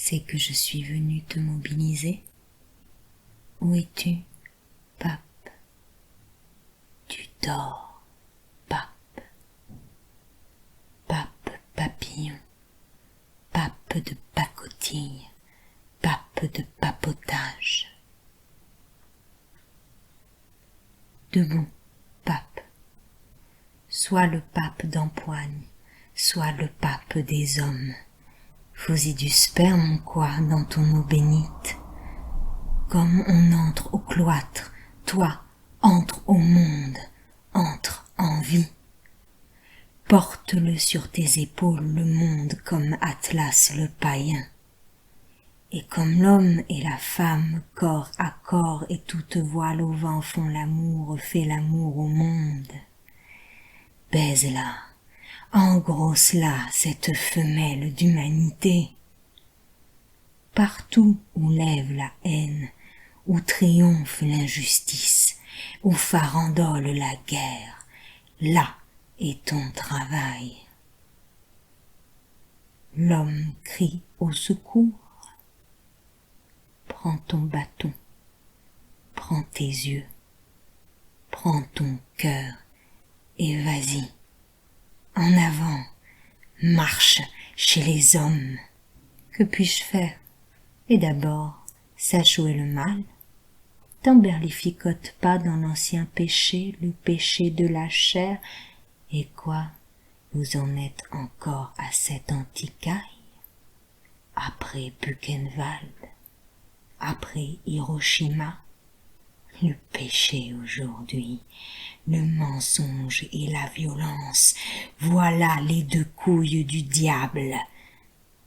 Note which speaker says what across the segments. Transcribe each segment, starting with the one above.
Speaker 1: c'est que je suis venue te mobiliser. Où es-tu, pape? Tu dors, pape. Pape papillon, pape de pacotille, pape de papotage. Debout, pape. Sois le pape d'empoigne, sois le pape des hommes. Faut-y du sperme, quoi, dans ton eau bénite. Comme on entre au cloître, toi, entre au monde, entre en vie. Porte-le sur tes épaules, le monde, comme Atlas le païen. Et comme l'homme et la femme, corps à corps et toute voile au vent font l'amour, fais l'amour au monde. Baise-la, engrosse-la, cette femelle d'humanité. Partout où lève la haine, où triomphe l'injustice, où farandole la guerre, là est ton travail. L'homme crie au secours. Prends ton bâton, prends tes yeux, prends ton cœur et vas-y, en avant, marche chez les hommes. Que puis-je faire? Et d'abord, sache où est le mal. T'emberlificote pas dans l'ancien péché, le péché de la chair. Et quoi, vous en êtes encore à cette anticaille? Après Buchenwald, après Hiroshima, le péché aujourd'hui, le mensonge et la violence, voilà les deux couilles du diable.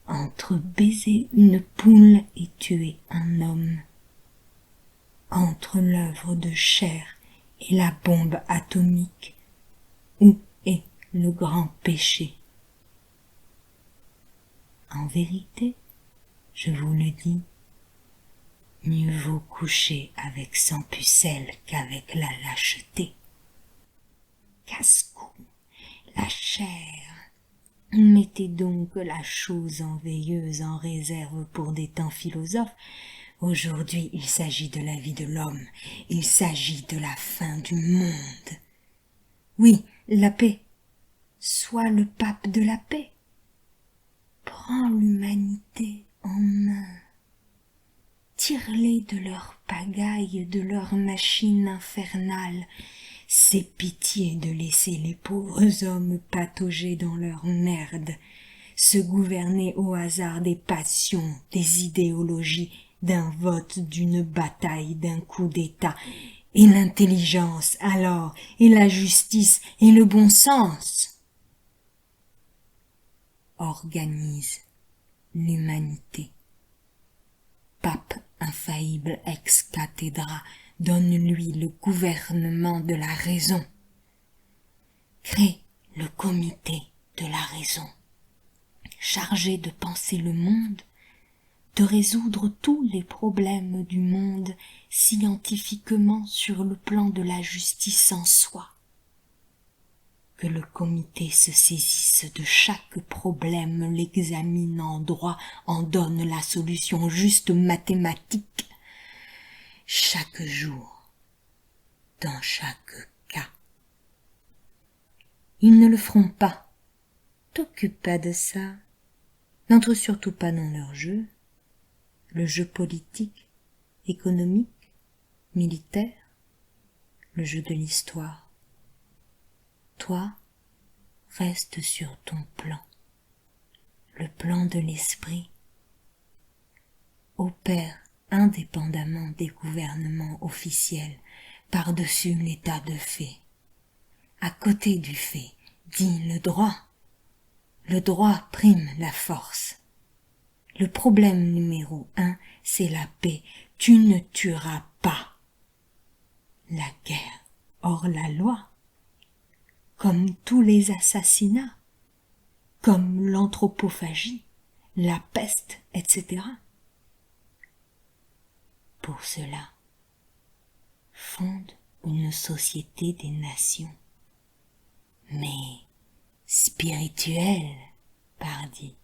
Speaker 1: Entre baiser une poule et tuer un homme, entre l'œuvre de chair et la bombe atomique, où est le grand péché? En vérité, je vous le dis, mieux vaut coucher avec 100 pucelles qu'avec la lâcheté. Casse-cou, la chair, mettez donc la chose en veilleuse en réserve pour des temps philosophes. Aujourd'hui, il s'agit de la vie de l'homme, il s'agit de la fin du monde. Oui, la paix. Sois le pape de la paix. Prends l'humanité en main. Tire-les de leur pagaille, de leur machine infernale. C'est pitié de laisser les pauvres hommes patauger dans leur merde, se gouverner au hasard des passions, des idéologies, d'un vote, d'une bataille, d'un coup d'État. Et l'intelligence, alors, et la justice, et le bon sens. Organise l'humanité. Pape infaillible ex cathedra, donne-lui le gouvernement de la raison. Crée le comité de la raison, chargé de penser le monde, de résoudre tous les problèmes du monde scientifiquement sur le plan de la justice en soi. Que le comité se saisisse de chaque problème, l'examine en droit, en donne la solution juste mathématique, chaque jour, dans chaque cas. Ils ne le feront pas. T'occupe pas de ça. N'entre surtout pas dans leur jeu. Le jeu politique, économique, militaire, le jeu de l'histoire. Toi, reste sur ton plan, le plan de l'esprit. Opère indépendamment des gouvernements officiels, par-dessus l'état de fait. À côté du fait, dis le droit. Le droit prime la force. Le problème numéro 1, c'est la paix. Tu ne tueras pas. La guerre hors la loi. Comme tous les assassinats, comme l'anthropophagie, la peste, etc. Pour cela, fonde une société des nations, mais spirituelle, pardi.